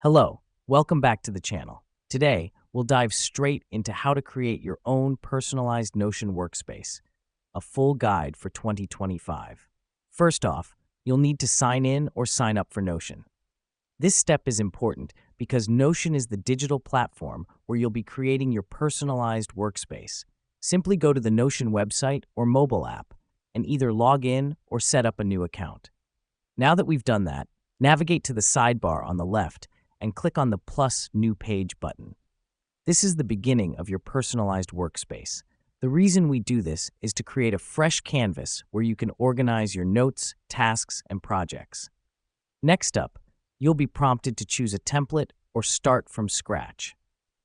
Hello, welcome back to the channel. Today, we'll dive straight into how to create your own personalized Notion workspace, a full guide for 2025. First off, you'll need to sign in or sign up for Notion. This step is important because Notion is the digital platform where you'll be creating your personalized workspace. Simply go to the Notion website or mobile app and either log in or set up a new account. Now that we've done that, navigate to the sidebar on the left and click on the plus New Page button. This is the beginning of your personalized workspace. The reason we do this is to create a fresh canvas where you can organize your notes, tasks, and projects. Next up, you'll be prompted to choose a template or start from scratch.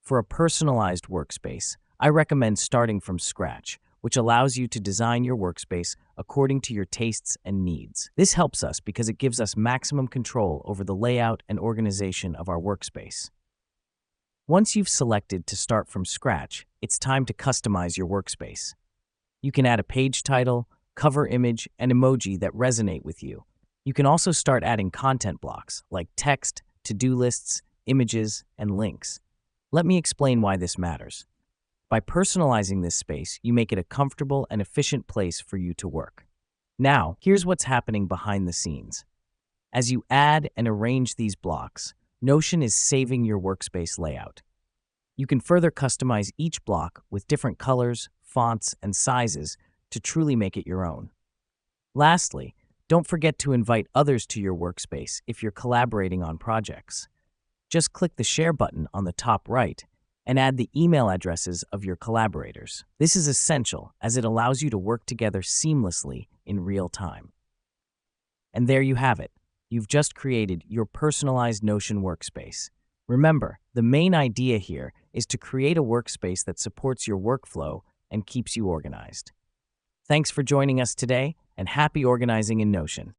For a personalized workspace, I recommend starting from scratch, which allows you to design your workspace according to your tastes and needs. This helps us because it gives us maximum control over the layout and organization of our workspace. Once you've selected to start from scratch, it's time to customize your workspace. You can add a page title, cover image, and emoji that resonate with you. You can also start adding content blocks like text, to-do lists, images, and links. Let me explain why this matters. By personalizing this space, you make it a comfortable and efficient place for you to work. Now, here's what's happening behind the scenes. As you add and arrange these blocks, Notion is saving your workspace layout. You can further customize each block with different colors, fonts, and sizes to truly make it your own. Lastly, don't forget to invite others to your workspace if you're collaborating on projects. Just click the Share button on the top right and add the email addresses of your collaborators. This is essential as it allows you to work together seamlessly in real time. And there you have it. You've just created your personalized Notion workspace. Remember, the main idea here is to create a workspace that supports your workflow and keeps you organized. Thanks for joining us today, and happy organizing in Notion.